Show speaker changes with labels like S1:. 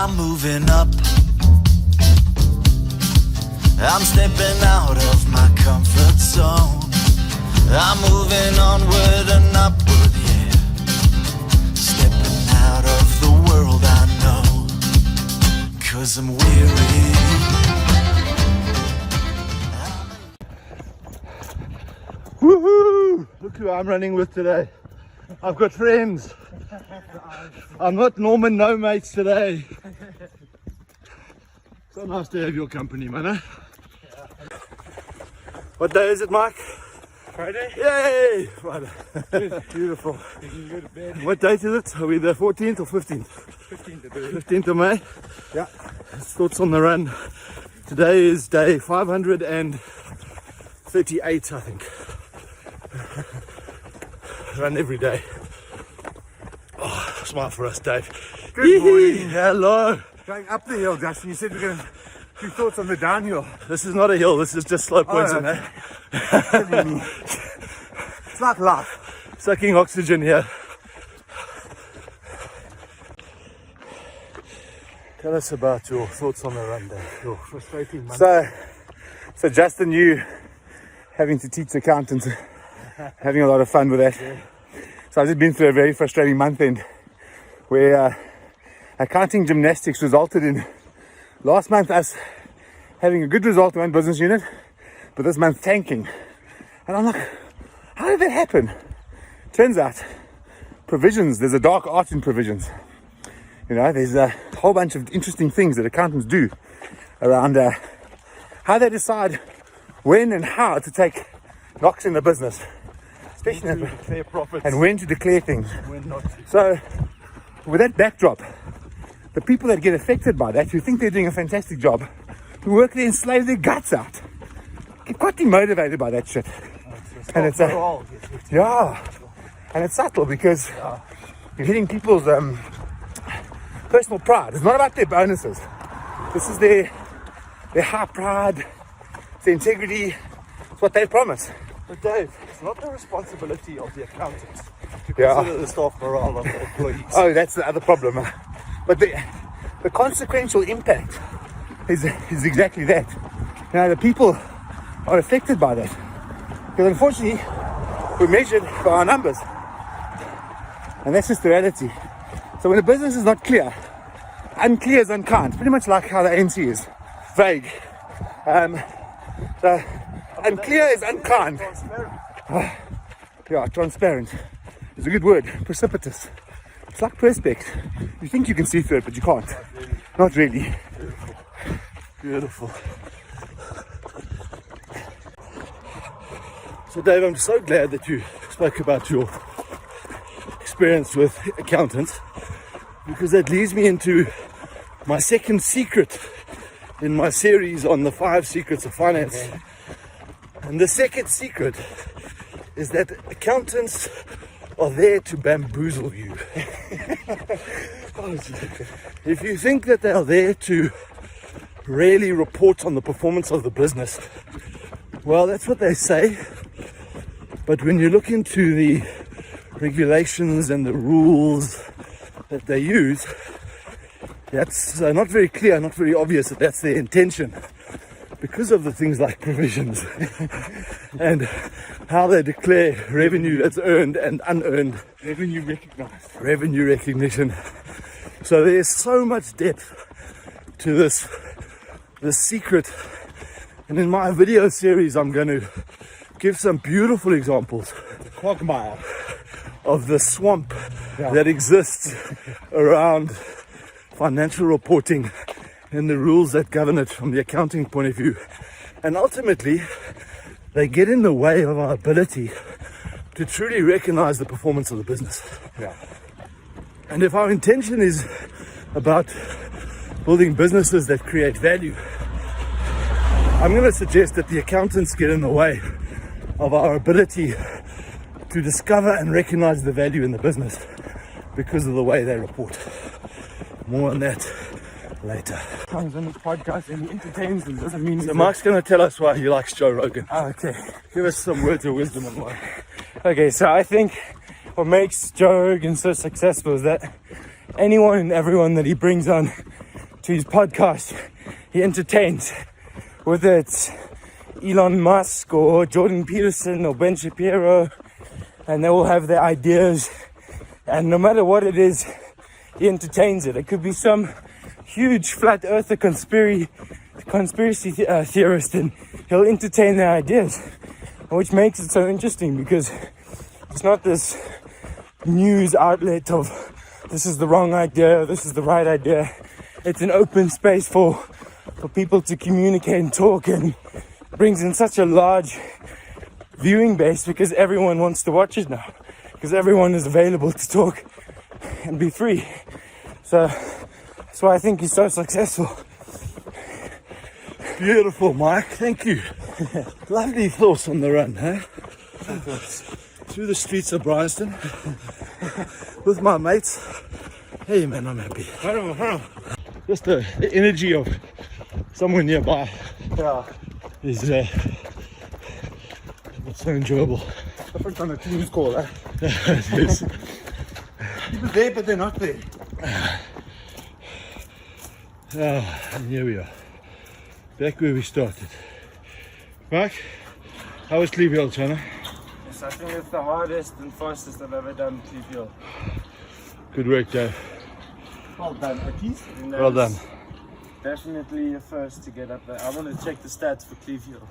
S1: I'm moving up. I'm stepping out of my comfort zone. I'm moving onward and upward, yeah. Stepping out of the world I know, 'cause I'm weary.
S2: Woohoo! Look who I'm running with today. I've got friends. I'm not Norman No Mates today. So nice to have your company, man. Eh? What day is it, Mike?
S3: Friday?
S2: Yay! Friday.
S3: Beautiful.
S2: What date is it? Are we the 14th or 15th? 15th of May?
S3: Yeah.
S2: Thoughts on the run. Today is day 538, I think. Run every day. Oh, smile for us, Dave.
S3: Good morning.
S2: Hello.
S3: Going up the hill, Justin. You said we're going to do thoughts on the downhill.
S2: This is not a hill, this is just slow points,
S3: okay.
S2: man.
S3: It's like life.
S2: Sucking oxygen here. Tell us about your thoughts on the run, Dave. Your frustrating month.
S3: So Justin, you having to teach accountants, having a lot of fun with that.
S2: Yeah.
S3: So I've just been through a very frustrating month end where accounting gymnastics resulted in last month us having a good result in one business unit, but this month tanking. And I'm like, how did that happen? Turns out, provisions, there's a dark art in provisions. You know, there's a whole bunch of interesting things that accountants do around how they decide when and how to take knocks in the business, especially
S2: to declare profits
S3: and when to declare things.
S2: when not to.
S3: So, with that backdrop, the people that get affected by that, who think they're doing a fantastic job, who work there and slave their guts out, get quite demotivated by that shit. And it's yeah, and it's subtle because you're hitting people's personal pride. It's not about their bonuses. This is their high pride, their integrity. It's what they promise.
S2: But Dave, it's not the responsibility of the accountants to
S3: Yeah.
S2: consider the staff morale of the employees.
S3: Oh, that's the other problem. But the consequential impact is exactly that. You know, the people are affected by that. Because unfortunately, we're measured by our numbers. And that's just the reality. So when a business is not clear, unclear is unkind. Pretty much like how the ANC is. Vague. So unclear is unkind. Yeah, transparent is a good word. Precipitous. It's like perspex. You think you can see through it, but you can't. Not really.
S2: Beautiful. So Dave, I'm so glad that you spoke about your experience with accountants, because that leads me into my second secret in my series on the 5 secrets of finance. And the second secret is that accountants are there to bamboozle you. If you think that they are there to really report on the performance of the business, well, that's what they say. But when you look into the regulations and the rules that they use, that's not very clear, not very obvious that that's their intention, because of the things like provisions and how they declare revenue that's earned and unearned.
S3: Revenue recognized.
S2: Revenue recognition. So there's so much depth to this secret. And in my video series, I'm going to give some beautiful examples
S3: Quagmire.
S2: of the swamp that exists around financial reporting and the rules that govern it from the accounting point of view. And ultimately, they get in the way of our ability to truly recognize the performance of the business.
S3: Yeah.
S2: And if our intention is about building businesses that create value, I'm going to suggest that the accountants get in the way of our ability to discover and recognize the value in the business because of the way they report. More on that later.
S3: Comes on this podcast and he entertains them, doesn't mean
S2: So Mark's going to tell us why he likes Joe Rogan.
S3: okay.
S2: Give us some words of wisdom on why.
S4: Okay, so I think what makes Joe Rogan so successful is that anyone and everyone that he brings on to his podcast, he entertains, whether it's Elon Musk or Jordan Peterson or Ben Shapiro, and they all have their ideas, and no matter what it is, he entertains it. It could be some huge flat earther conspiracy theorist, and he'll entertain their ideas, which makes it so interesting, because it's not this news outlet of this is the wrong idea, this is the right idea. It's an open space for people to communicate and talk, and brings in such a large viewing base because everyone wants to watch it now, because everyone is available to talk and be free. So that's why I think he's so successful.
S2: Beautiful, Mike. Thank you. Lovely thoughts on the run, huh? Through the streets of Bryanston with my mates. Hey, man, I'm happy.
S3: Hold on.
S2: Just the energy of somewhere nearby is it's so enjoyable.
S3: Different on a team's call, eh?
S2: It is.
S3: People there, but they're not there.
S2: And here we are, back where we started. Mike, how was Cleve Hill, China?
S4: Yes, I think it's the hardest and fastest I've ever done Cleve Hill.
S2: Good work, Joe.
S3: Well done, Akis.
S2: Well done.
S4: Definitely a first to get up there. I want to check the stats for Cleve Hill.